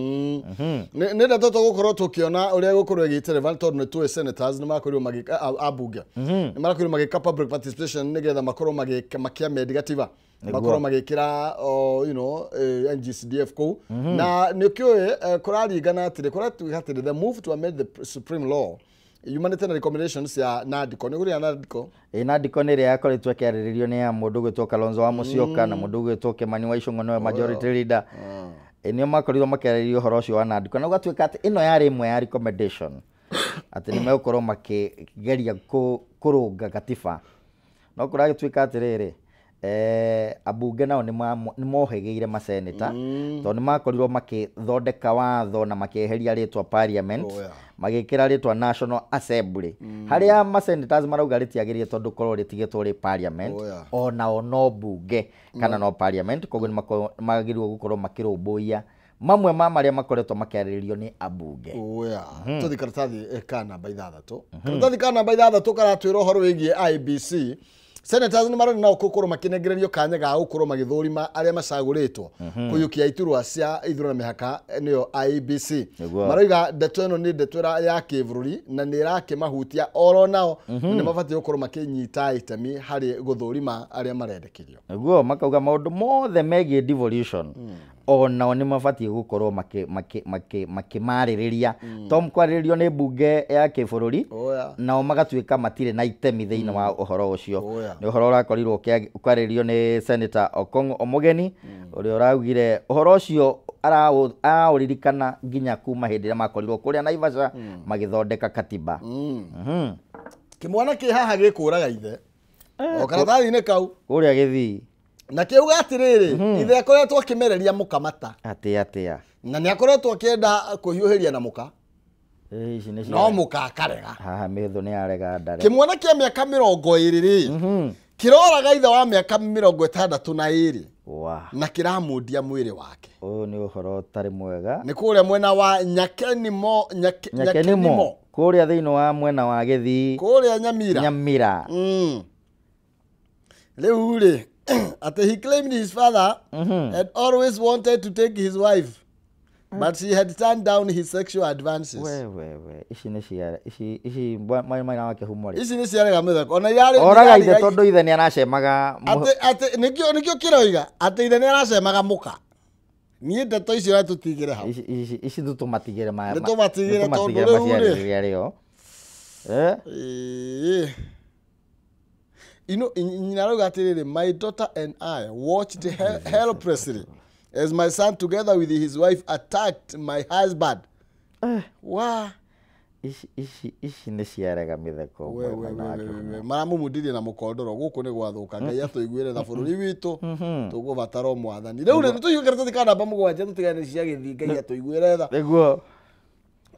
nĩ ndeto tũgũkorwo tũkĩona ũrĩa gũkorwo ĩgĩte relevant tondũ nĩ tũĩ senators nĩ marakorirwo magĩka abunge nĩ marakorirwo magĩka public participation nĩgetha makorwo makĩamend gatiba makorwo magĩkĩra NGCDF kũu na nĩ kĩũĩ kũraringana atĩrĩ kũratuĩka atĩrĩ the move to amend the supreme law humanitarian recommendations ya NADCO nĩ gũrĩa NADCO NADCO nĩ ĩrĩa yakoretwo ĩkĩarĩrĩrio nĩ mũndũ gwĩtwo Kalonzo wa Musyoka na mũndũ gwĩtwo Kimani wa Ichung'wa nĩwe majority leader nĩo makorirwo makĩarĩrĩria ũhoro ũcio wa NADCO na gũgatuĩka atĩ ĩno yarĩ ĩmwe ya recommendation atĩ nĩ megũkorwo makĩgeria kũrũnga gatiba no kũragĩtuĩka atĩrĩrĩ abunge nao nĩ mohegeire maseneta tondũ nĩ makorirwo makĩthondeka watho na makĩeheria rĩtwa parliament magĩkĩra rĩtwa National Assembly harĩa masenators marauga rĩtiagĩrĩire tondũ korwo rĩtigĩtwo rĩ parliament ona no bunge kana no parliament koguo nĩ magĩrĩirwo gũkorwo makĩrũmbũiya mamwe ma marĩa makoretwo makĩarĩrĩrio nĩ abunge tũthi karatathi ka namba 6 karatathi ka namba 6 karatwĩra ũhoro wĩgiĩ IEBC senators nĩ marona nao gũkorwo makĩnengererio kanya ga gũkorwo magĩthũrima arĩa macagũrĩtwo kũiyũkia iturwa cia ithurano mĩhaka nĩyo IEBC maroiga ndeto ĩno nĩ ndeto ya kĩbũrũri na nĩ ĩrakĩmahutia oro nao nĩ mabatiĩ gũkorwo makĩnyita itemi harĩ gũthũrima arĩa marendekithio nĩguo makauga maũndũ mothe megiĩ devolution onao nĩ mabatiĩ gũkorwo makĩmarĩrĩria tom kwarĩrĩrio nĩ bunge ya kĩbũrũri nao magatuĩka matirĩ na itemi thĩinĩ wa ũhoro ũcio nĩ ũhoro ũrakorirwo kwarĩrĩrio nĩ Senator Okongo Omogeni ũrĩa ũraugire ũhoro ũcio araũririkana nginya kuma hĩndĩ ĩrĩa makorirwo kũrĩa Naivasha magĩthondeka katiba kĩmwana kĩ haha gĩkũraga ithe o karatathi-inĩ kau kũrĩa Gĩthii na kiuga atiriri ithe akoretwo akimereria mukamata atia na ni akoretwo akienda kuhiuhiria na muka no muka akarega haha mitho ni arega ndare kimwana kia miaka 20 kiroraga ithe wa miaka 62 na kiramundia mwiri wake ni uhoro tari mwega ni kuria mwena wa Nyakenimo kuria thiini wa mwena wa Gĩthii kuria Nyamira Leure he claimed his father had always wanted to take his wife but she had turned down his sexual advances. Ici mai na wake humori. Ici ni ciarega mithako. Ona yari oraga ithe tondu ithe ni aracemaga ate nikio kiroiga ate ithe ni aracemaga muka. Ni ndeto icio atutigire hau. Ici tutumatigire ma. Tutumatigire tondu riu my daughter and I watched helplessly as my son together with his wife attacked my husband. Wow. Ici nĩ ciarega mĩtheko maramumudirie na mũkondoro gũkũ nĩ gwathuka Ngai atũiguĩre tha bũrũri witũ tũgũbatara o mwathani rĩu nĩ tũhiũke karatathi ka namba 7 tũtigane cia Gĩthii Ngai atũiguĩre tha nĩguo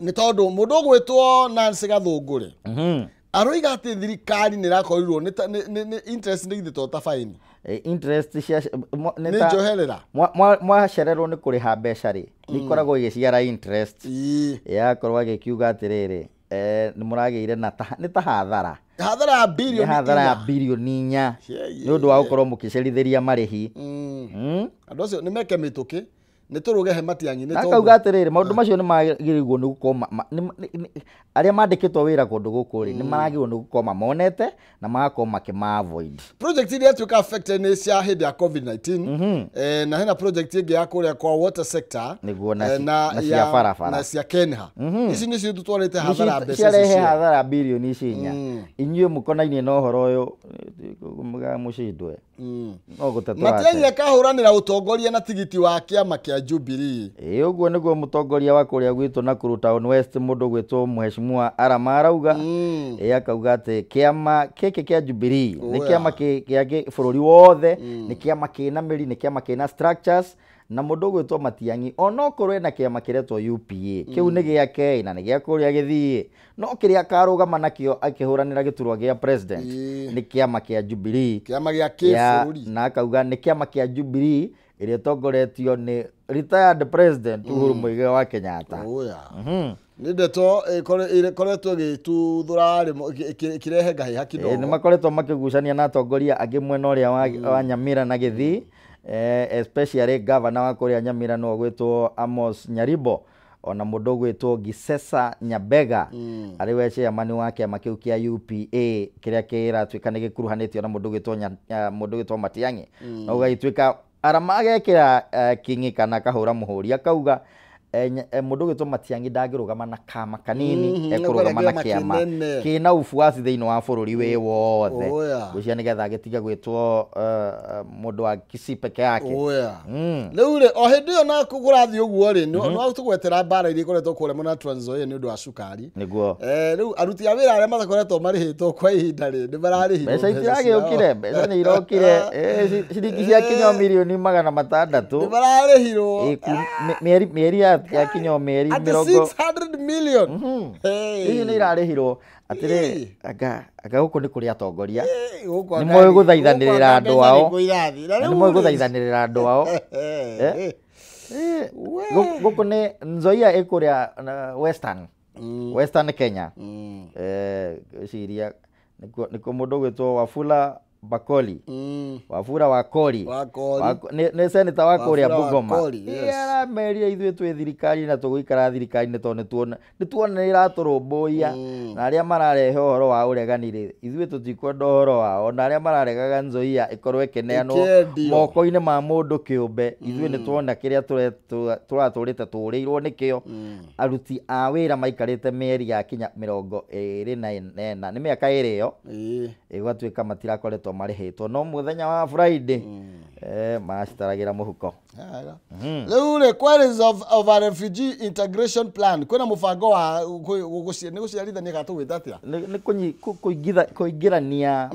nĩ tondũ mũndũ gwĩtwo Nancy Gathũngũrĩ aroiga atĩ thirikari nĩ rakorirwo nĩ interest nĩ ithĩtwo ta fine interest cia nĩ njoherera mwacererwo nĩ kũrĩha mbeca rĩ ikoragwo igĩciara interest yakorwo agĩkiuga atĩrĩrĩ nĩ mũragĩire na nĩ ta hathara ya bilioni 4 hathara ya bilioni 4 nĩ ũndũ wa gũkorwo mũkĩcerithĩria marĩhi andũ acio nĩ meke mĩtũkĩ nĩ tũrũgehe Matiang'i nĩ akauga atĩrĩrĩ maũndũ macio nĩ magĩrĩirwo nĩ gũkorwo arĩa mandĩkĩtwo wĩra kũndũ gũkũ rĩ nĩ maragĩrĩirwo nĩ gũkorwo mamonete na magakorwo makĩma-avoid. Project iria tuĩka affected nĩ cia hĩndĩ ya COVID-19 na hena project ĩngĩ ya kũrĩa kwa water sector nĩguo na cia barabara na cia Kenha ici nĩ cio tutwarĩte hathara mbeca ciarehe hathara bilioni 4 inyuĩ mũkonainie na ũhoro ũyũ mũcindwe no gũtetũra Matiang'i akahũranĩra ũtongoria na tigiti wa kĩama kĩa Jubilee ũguo nĩguo mũtongoria wa kũrĩa gwitũ Nakuru Town West mũndũ gwĩtwo Mheshimiwa Arama arauga akauga atĩ kĩama gĩkĩ kĩa Jubilee nĩ kĩama kĩa bũrũri wothe nĩ kĩama kĩna mĩri nĩ kĩama kĩna structures na mũndũ gwĩtwo Matiang'i onokorwo na kĩama kĩretwo UPA kĩu nĩ gĩake na nĩ gĩa kũrĩa gĩthiĩ no kĩrĩa akarũgama nakĩo akĩhũranĩra gĩturwa gĩa president nĩ kĩama kĩa Jubilee kĩama gĩa kĩbũrũri na akauga nĩ kĩama kĩa Jubilee ĩrĩa tongoretio nĩ retired president Uhuru Muigai wa Kenyatta. Nĩ ndeto ĩkoretwo ĩgĩtuthũra kĩrehe ngahĩha kidogo nĩ makoretwo makĩgucania na atongoria angĩ mwena ũrĩa wa Nyamira na Gĩthii especially governor wa kũrĩa Nyamira no gwĩtwo Amos Nyaribo ona mũndũ gwĩtwo Gisesa Nyabega arĩ we chairman wa kĩama kĩu kĩa UPA kĩrĩa kĩratuĩka nĩ gĩkuruhanĩtio na mũndũ gwĩtwo Matiang'i na ũgagĩtuĩka Arama agekĩra king'i kana kahũra mũhũri akauga mũndũ gwĩtwo Matiang'i ndangĩrũgama na kama kanini ekũrũgama na kĩama kĩna ubuaci thĩinĩ wa bũrũri wĩ wothe gũcia nĩgetha gĩtiga gwĩtwo mũndũ wa Kisii peke yake rĩu rĩ o hĩndĩ ĩyo na kũrathiĩ ũguo rĩ no tũgwetera mbara iria ikoretwo kũrĩa mwena wa Trans Nzoia nĩ ũndũ wa cukari nĩguo rĩu aruti a wĩra arĩa matakoretwo marĩhĩtwo kwa ihinda rĩ nĩ mararĩhirwo mbeca itiragĩũkire mbeca nĩ irokire ciringi cia kinya milioni 600 nĩ mararĩhirwo mĩeri ya kinya mĩeri 600 million ici nĩ irarĩhirwo atĩrĩ anga gũkũ nĩ kũrĩ atongoria nĩ moĩ gũthaithanĩrĩra andũ ao nĩ moĩ gũthaithanĩrĩra andũ ao gũkũ nĩ Nzoia ĩkũrĩa Western Kenya ciria nĩkuo mũndũ gwĩtwo Wafula Bakoli Wafula Wakoli nĩ senator wa kũrĩa Bungoma aramerire ithuĩ twĩ thirikari na tũgũikara thirikari-inĩ tondũ nĩ tuona nĩ iratũrũmbũiya na arĩa mararehe ũhoro wa ũregani rĩ ithuĩ tũtikwenda ũhoro wao na arĩa mararegaga Nzoia ĩkorwo ĩkĩneanwo moko-inĩ ma mũndũ kĩũmbe ithuĩ nĩ tuona kĩrĩa tũratũrĩte tũrĩirwo nĩkĩo aruti a wĩra maikarĩte mĩeri ya kinya 24 nĩ mĩaka ĩrĩ ĩyo ĩgatuĩka matirakoretwo marĩhĩtwo no mũthenya wa Friday macitaragĩra mũhuko rĩu rĩ queries of a refugee integration plan kwĩna mũbango wa nĩ gũciarithania kana tũgwĩta atĩa nĩ kũingĩrania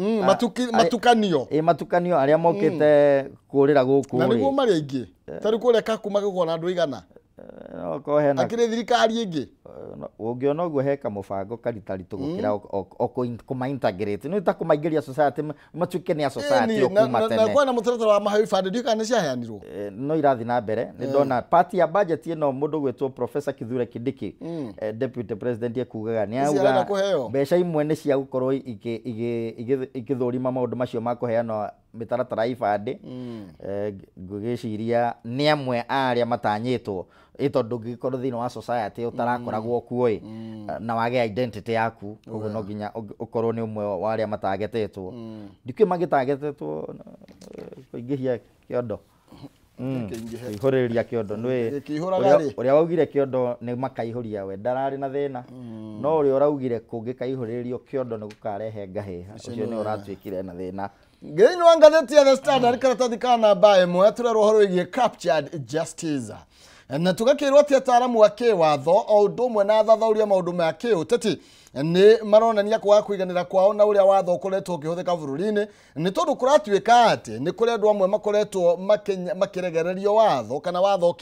matukanio arĩa mokĩte kũrĩra gũkũ na nĩguo marĩ aingĩ tarĩ kũrĩa Kakuma gũkorwo na andũ igana akĩrĩ thirikari ĩngĩ ũngĩona ũguo heka mũbango karitaritũ gũkĩra kũma-integrate nĩ ta kũmaingĩria society matuĩke nĩ a society okuma tene na kwena mũtaratara wa maheo ibandĩ ndiũ kana nĩ ciaheanirwo no irathiĩ na mbere nĩ ndona part ya budget ĩno mũndũ gwĩtwo Professor Kithure Kindiki deputy president ekugaga nĩ auga mbeca imwe nĩ cia gũkorwo igĩthũrima maũndũ macio ma kũheana mĩtaratara ibandĩ ngũgĩciria nĩ amwe arĩa matanyĩtwo tondũ ũngĩkorwo thĩinĩ wa society ũtarakoragwo kuo na wage identity yaku ũguo no nginya ũkorwo nĩ ũmwe wa arĩa matagetetwo ndikĩ magĩtagetetwo kũingĩhia kĩondo kũihũrĩria kĩondo ũrĩa waugire kĩondo nĩ makaihũria we ndararĩ na thĩna no ũrĩa ũraugire kũngĩkaihũrĩrio kĩondo nĩ gũkarehe ngahĩha ũcio nĩ ũratuĩkire na thĩna ngĩinĩ wa ngathĩti ya The Standard karatathi ka namba 1 turarwo ũhoro wĩgiĩ captured justice na tugakĩrwo atĩ ataaramu a kĩwatho o ũndũ ũmwe na athathauria maũndũ ma kĩũteti ni maronania kwa kuiganira kwao na uria watho ukoretwo ukihuthika bururi-ini ni tondu kuratuika ati ni kuri andu amwe makoretwo makiregererio watho kana watho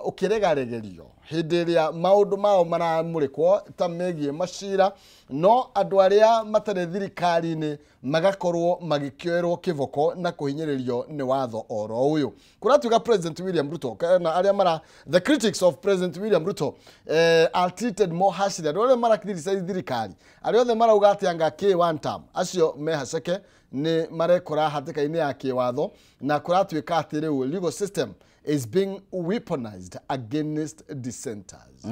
ukiregererio hindi iria maundu mao maramurikwo ta megie macira no andu aria matare thirikari-ini magakorwo magikioerwo kivoko na kuhinyiririo ni watho oro uyu kuratuika President William Ruto kana aria mara the critics of President William Ruto are treated more harshly aria mara criticize thirikari aria othe marauga ati anga k one term acio mehaceke ni marekora hatika-ini ya kiwatho na kuratuika ati riu legal system is being weaponized against dissenters.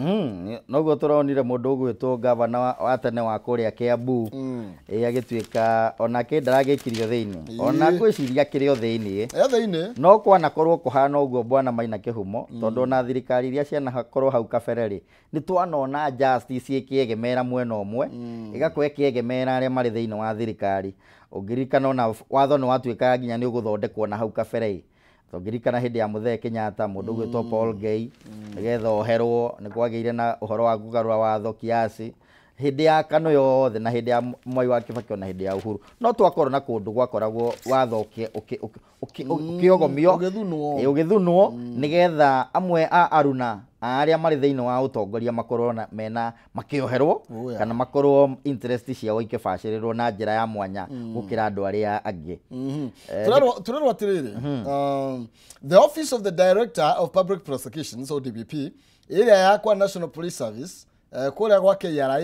Noguo turonire mundu gwitwo governor wa tene wa kuria Kiambu agituika onake ndaragikirio thiini ona gwiciria kirio thiini no kwana korwo kuhana uguo bwana Maina Kihumo tondu na thirikari iria ciana hakorwo hau kabereri ni twanona justice ikiegemera mwena omwe igakwe ikiegemera aria mari thiini wa thirikari ungirikana na watho ni watuika nginya ni uguthondekwo na hau kabereri tongirikana hindi ya Muthee Kenyatta mundu gwitwo Paul Gay nigetha oherwo ni kwageire na uhoro wa kugarura watho kiasi hindi ya kano yothe na hindi ya Mwai wa Kibaki na hindi ya Uhuru no twakorwo na kundu gwakoragwo watho ukiogomio ugithunwo nigetha amwe a aruna aria mari thiini wa utongoria makorwo mena makioherwo kana makorwo interest ciao ikibashirirwo na njira ya mwanya gukira andu aria angi turero atiriri the office of the director of public prosecutions ODPP area yakwa National Police Service kuria gwa KRA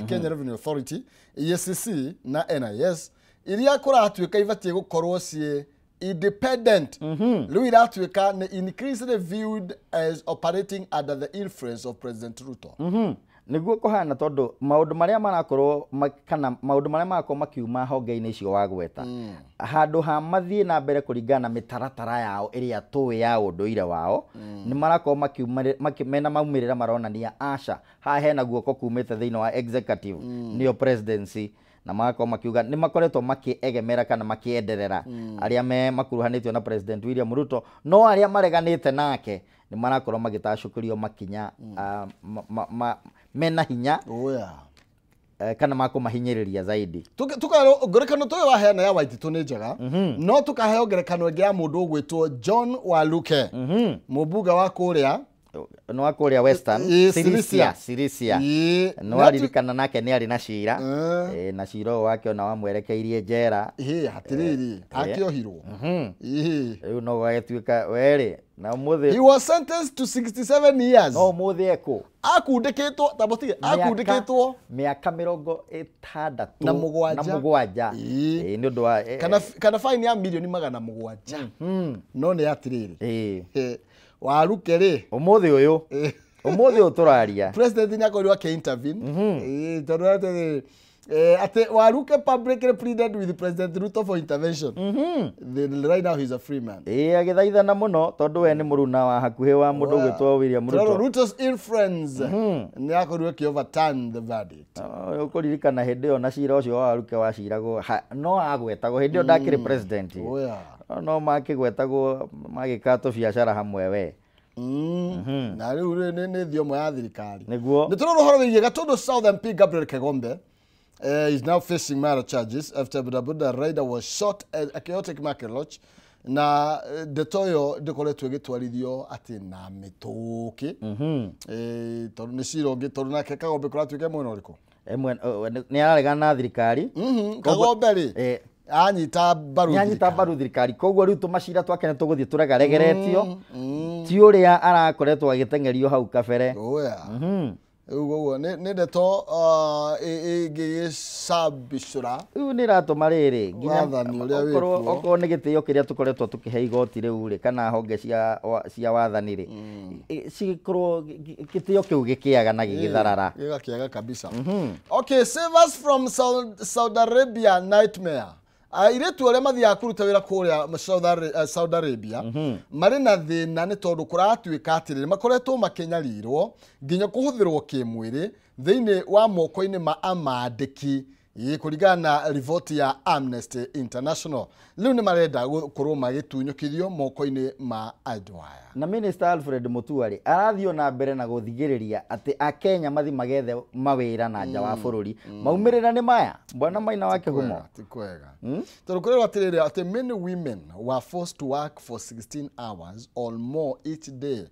Kenya Revenue Authority EACC na NIS iria kuratuika ibatie gukorwo cie independent. Lui iratuika ni increasingly viewed as operating under the influence of President Ruto. Niguo kuhana tondu maundu maria marakorwo kana maundu maria marakorwo makiuma honge-ini icio wagweta handu ha mathie na mbere kuringana mitaratara yao iria tuwe ya unduire wao ni marakorwo makimena maumirira maronania aca ha hena guoko kumite thiini wa executive niyo presidency na marakorwo makiuga ni makoretwo makiegemera kana makienderera aria me makuruhanitio na President William Ruto no aria mareganite nake ni marakorwo magitacukurio makinya mena hinya kana makumahinyiriria zaidi tukaro ngorekano toyo waheana ya Waititu ni njega no tukaheo ngerekano ingi ya mundu ugwitwo John Waluke mubuga wa kuria no wa kuria Western Sirisia no aririkana nake ni ari na cira na cira wake ona wamwerekeirie njera hatiriri akiohirwo riu no gagituika weri na muthi he was sentenced to 67 years no muthi eko akundikitwo tabotige akundikitwo miaka 60 na mugwanja ni undu wa kana fine ya milioni 700 no ni atiriri Waluke ri umuthi uyu turaria president ni akorirwo ke intervene tondu ate Waluke publicly pleaded with President Ruto for intervention. Right now he's a free man. Agithaithana muno tondu we ni muruna wa hakuhi wa mundu gwitwo William Ruto. Ruto's influence ni akorirwo ki overturn the verdict. Ukuririkana hindi yo na cira ucio wa Waluke waciragwo no agwetagwo hindi yo ndakiri president. No makigwetagwo magikato biacara hamwe we. Na riu ni thiomo ya thirikari. Niguo ni turoro horo wigie Gatundu South MP Gabriel Kegombe is now facing murder charges after Buda rider was shot at a chaotic market lodge na detoyo dekoretwe gitwarithio ati na mituki tondu ni cirongi tondu nake Kagombe kuratwike mwena uriko ni araregana na thirikari Kagombe ri anyita baru thirikari koguo riu tumacira twake ni tuguthie turegaregeretio ti uria arakoretwo agitengerio hau kabere ugo ne ndeto sabishura ni ratuma riri nginya okorwo ni gitio kiria tukoretwo tukihe igoti riu ri kana honge cia wathani ri cikorwo gitio kiu gikiaga na gigitharara gigakiaga kabisa. Okay, save us from Saudi Arabia nightmare. Iretu aria mathia kuruta wira kuria Saudi Arabia mari na thina ni tondu kuratuika atiriri makoretwo makenyarirwo nginya kuhuthirwo kimwiri thiini wa moko-ini ma amandiki kuringana na riboti ya Amnesty International. Riu ni marenda gukorwo magitunyukithio moko-ini ma andu aya. Na Minister Alfred Mutuari arathio na mbere na guthigiriria ati akenya mathi magethe mawira na nja wa bururi maumirira ni maya bwana Maina wa Kihumo tikwega turukorera atiriri ati many women were forced to work for 16 hours or more each day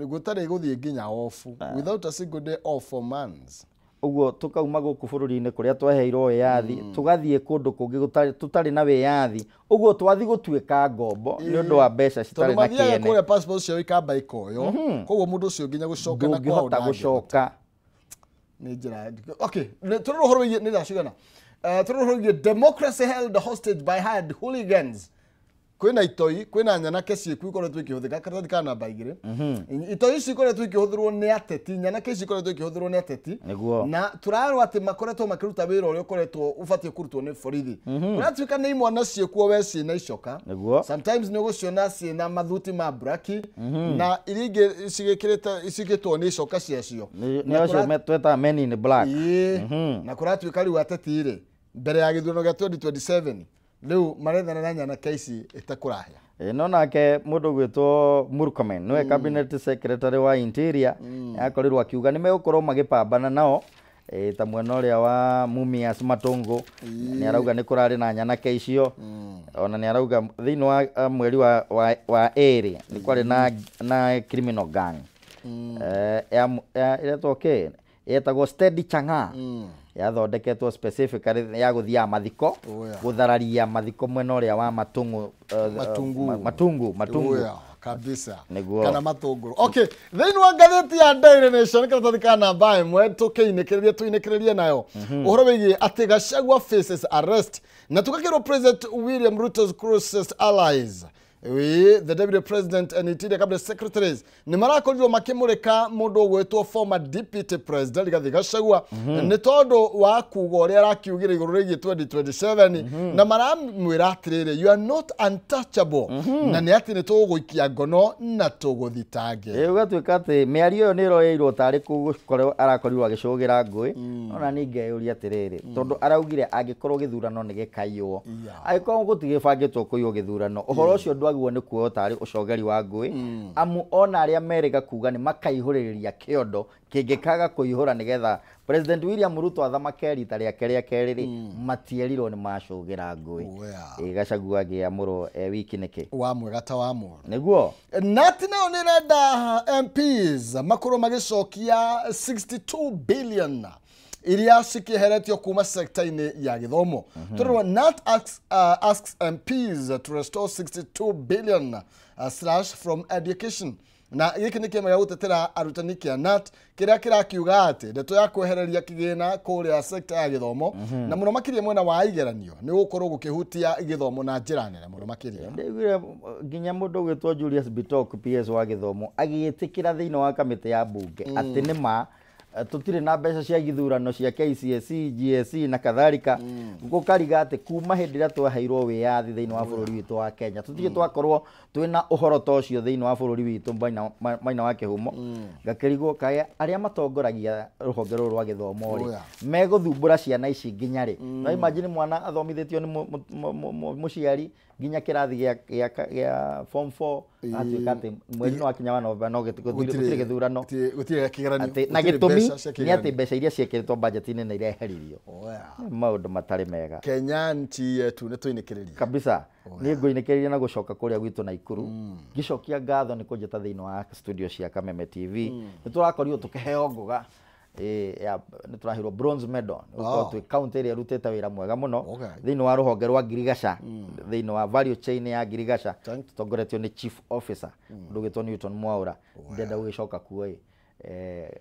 gutari guthie nginya ofu without a single day off for months. Uguo tukauma guku bururi-ini kuria tweheirwo yathi tugathie kundu kungi tutari na wiyathi uguo twathi gutuika ngombo ni undu wa mbeca citari na kiene kure passport cio ikamba ikoyo koguo mundu ucio nginya gucoka na kwao gucoka ni njira. Okay, turuhoro ni ndacigana turuhoro democracy held hostage by hard hooligans. Kwina itoi kwina nyanake ciku ikoretwo ikihuthika karatathi kana namba igire itoi ici ikoretwo ikihuthirwo ni ateti nyanake ici ikoretwo ikihuthirwo ni ateti na turarwo ati makoretwo makiruta wira uria ukoretwo ubatie kurutwo ni borithi kuratuika ni imwana ciekuo we ci na icoka sometimes ni guciona ci na mathuti ma braki na iringe cigitwo ni icoka ciacio ni acio metweta men in black na kuratuika riu ateti ri mbere ya githurano gia 2027 leo marethana na nyanake ici itakurahia no nake mundu gwitwo Murkomen niwe cabinet secretary wa interior akorirwo akiuga ni megukorwo magipambana nao ta mwena uria wa Mumias Matungu ni arauga ni kurari na nyanake icio ona ni arauga thiini wa mweri wa eri ni kwari na criminal gang ya toke etagwo Steady Chang'a yathondeketwo specifically ya guthia mathiko guthararia mathiko mwena uria wa matungu kabisa kana matunguru. Okay, thiini wa ngatheti ya Daily Nation karatathi ka namba imwe tuinekererie nayo uhoro wigie ati Gachagua faces arrest na tukakirwo President William Ruto's closest allies the Deputy President and Interior Cabinet Secretaries ni marakorirwo makimurika mundu gwetwo former Deputy President Rigathi Gachagua ni tondu wa kuga uria arakiugira iguru rigi 2027 na maramwira atiriri you are not untouchable na ni ati ni tuguikia ngono na tuguthitange ugatuika ati miario yo ni royeirwo tari kugukorwo arakorirwo agicugira ngui ona ningeuria atiriri tondu araugire angikorwo githurano ni gikaiyo agikorwo gutigibangitwo kuiyo githurano uhoro ucio ndwagwo ni kuo tari ucogeri wa ngui amu ona aria merega kuga ni makaihuririria kiondo kingikaga kuihura nigetha President William Ruto athamake rita riake ria keriri matierirwo ni macogera ngui Gachagua agiamurwo wiki niki wa mwega ta wa mu niguo nati nao ni renda MPs makuru magicokia 62 billion iria cikiheretio kuma sekta-ini ya githomo turwa NAT asks MPs to restore 62 billion slash from education na giki ni kiama gutetera arutani kia NAT kiria kirakiuga ati ndeto ya kwehereria kigina kuria sekta ya githomo na muno makiria mwena wa igeranio ni gukorwo gukihutia githomo na njira nene muno makiria ndigire nginya mundu gwitwo Julius Bitok PS wa githomo agiitikira thiini wa kamiti ya bunge ati ni ma tutire na mbeca cia githurano cia KCSE GSE na kadhalika gukariga ati kuma hindi ria twaheirwo wiyathi thiini wa bururi witu wa Kenya tutige twakorwo twina uhoro tocio thiini wa bururi witu Maina wa Kihumo ngakirigwo kaya aria matongoragia ruhonge ruru rwa githomo ri meguthumbura ciana ici nginya ri no imagine mwana athomithitio ni muciari nginya kirathi gia form 4 atuika ati mweri no akinya wa November no gutire githurano gutire kigeranio na gitumi ni ati mbeca iria ciekiritwo budget-ini na ireheririo maundu matari mega Kenya nchi yetu ni tuinikiriria kabisa ni nguinikiriria na gucoka kuria gwitu na Ikuru gicokia ngatho ni kunjeta thiini wa studio cia Kameme TV ni turakorirwo tukiheo ngoga ni turahirwo bronze medal uko tu county area ruteta wira mwega muno thiini wa ruhonge rwa Girigasha thiini wa value chain ya Girigasha tutongoretio ni chief officer ndugitwo Newton Mwaura ndenda gugicoka kuo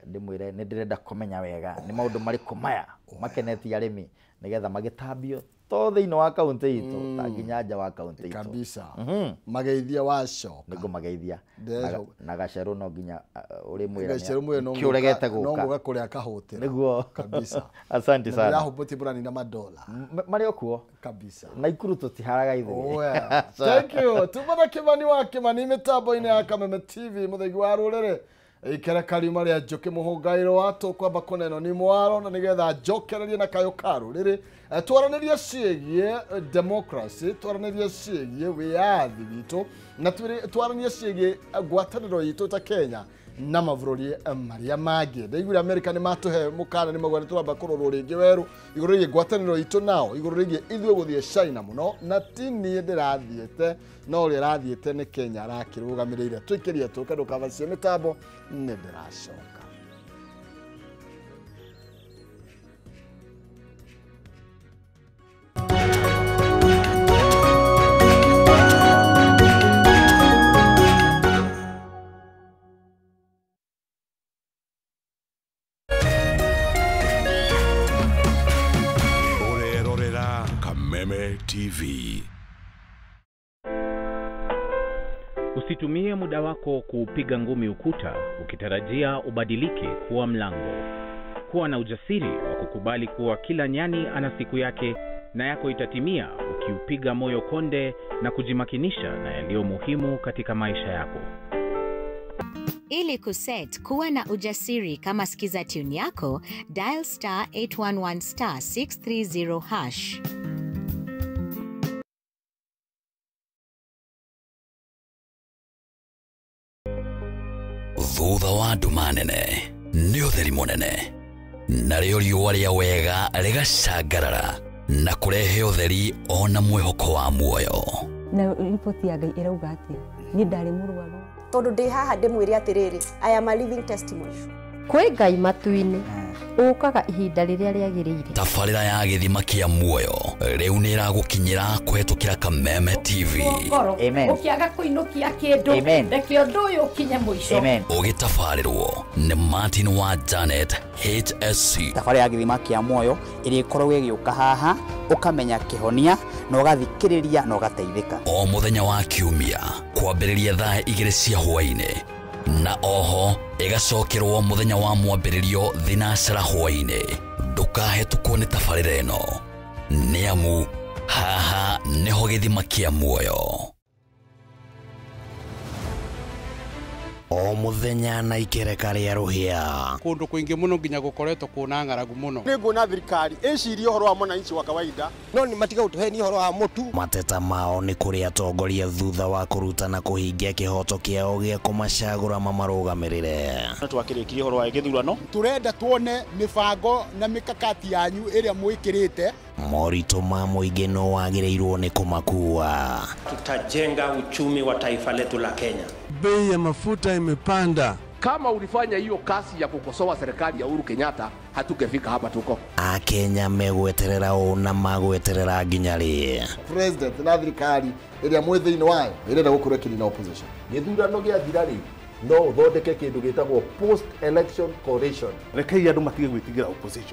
ndimwire ni ndirenda kumenya wega ni maundu mariku maya makeneti arimi nigetha magitambio to thiini wa county itu ta nginya nja wa county itu kabisa mageithia waco nigo mageithia na Gaceru no nginya uri mwira Gaceru mwe no kiuregete guka no guka kuria kahutira niguo kabisa asante sana ya huputi burani na madola mari okuo kabisa na Ikuru tutiharaga ithe thank you tubona Kimani wa Kimani mitambo-ini ya Kameme TV muthegi wa rurere ikere karima ria njoke muhungairo watu kwamba kuneno ni mwaro na nigetha njokererie na kayo karu riri twaranirie ciĩgie democracy twaranirie ciĩgie wiathi witu na twaranirie ciĩgie ngwatanĩro itu ta Kenya na mavururi maria mangĩ ndeigire America ni matuhe mukana ni magwani turamba kurorwo ringi weru iguru rĩgie ngwatanĩro itu nao iguru rĩgie ithuĩ guthie China muno na tini ndirathiete no ri rathiete ni Kenya arakirugamirire twikirie tukandu kavacie mitambo ni ndiracoka Kameme TV. Usitumie muda wako kupiga ngumi ukuta ukitarajia ubadilike kuwa mlango. Kuwa na ujasiri wa kukubali kuwa kila nyani ana siku yake na yako itatimia ukiupiga moyo konde na kujimakinisha na yaliyo muhimu katika maisha yako. Ili kuset kuwa na ujasiri kama sikiza tune yako, dial *811*630#. Thutha wa nduma nene nĩ ũtheri mũnene narĩo riũa rĩa wega rĩgacangarara na kũrehe ũtheri ona mwĩhoko wa muoyo. Na ripoti ya Ngai ĩrauga atĩ niĩ ndarĩ mũrwaru tondu ndi haha ndimwire atiriri I am a living testimony. Kwĩ Ngai matu-inĩ ũkaga ihinda rĩrĩa rĩagĩrĩire. Tabarĩra ya gĩthima kĩa muoyo rĩu nĩ ĩragũkinyĩra kũhetũkĩra Kameme TV. Amen. Ũkĩaga kũinũkia kĩndũ reke ũndũ ũyũ ũkinye mũico. Amen. Ũgĩtabarĩrwo nĩ Martin wa Janet HSC. Tabarĩra ya gĩthima kĩa muoyo ĩrĩa ĩkoragwo ĩgĩũka haha ũkamenya kĩhonia na ũgathikĩrĩria na ũgateithĩka. O mũthenya wa kiumia kwambĩrĩria thaa 2 cia hwaĩ-inĩ na oho ĩgacokerwo mũthenya wa mwambĩrĩrio thinacara hwaĩ-inĩ. Ndũkahetũkwo nĩ tabarĩra ĩno nĩamu haha nĩho gĩthima kĩa muoyo. O muthenya na ikereka rĩa rũhĩa kundu kwingi muno nginya gukoretwo kuna ng'aragu muno. Nĩngũona thirikari ĩcirie ũhoro wa mwananchi wa kawaida no nĩ matiga gũtũhenia ũhoro wa mũtu. Mateta mao nĩ kũrĩ atongoria thutha wa kũrutana kũhingia kĩhoto kĩao gĩa kũmacagũra mamarũgamĩrĩre. Twakĩrĩkirie ũhoro wa gĩthurano turenda tuone mibango na mikakati yanyu ĩrĩa mwĩkĩrĩte. Moritũ ma mũingĩ no wagĩrĩirwo nĩ kũmakua. Tutajenga uchumi wa taifa letu la Kenya. Bei ya mafuta imepanda. Kama ulifanya hiyo kasi ya kukosoa serikali ya Uhuru Kenyatta, hatungefika hapa tuko. Akenya megweterera ũũ na magweterera nginya rĩ. President na thirikari ĩrĩa mwĩ thĩinĩ wayo ĩrenda gũkorwo ĩkĩrĩ na opposition. Gĩthurano gĩathira rĩ no ũthondeke kĩndũ gĩtagwo post election coalition. Rekei andũ matige gwĩtigĩra opposition.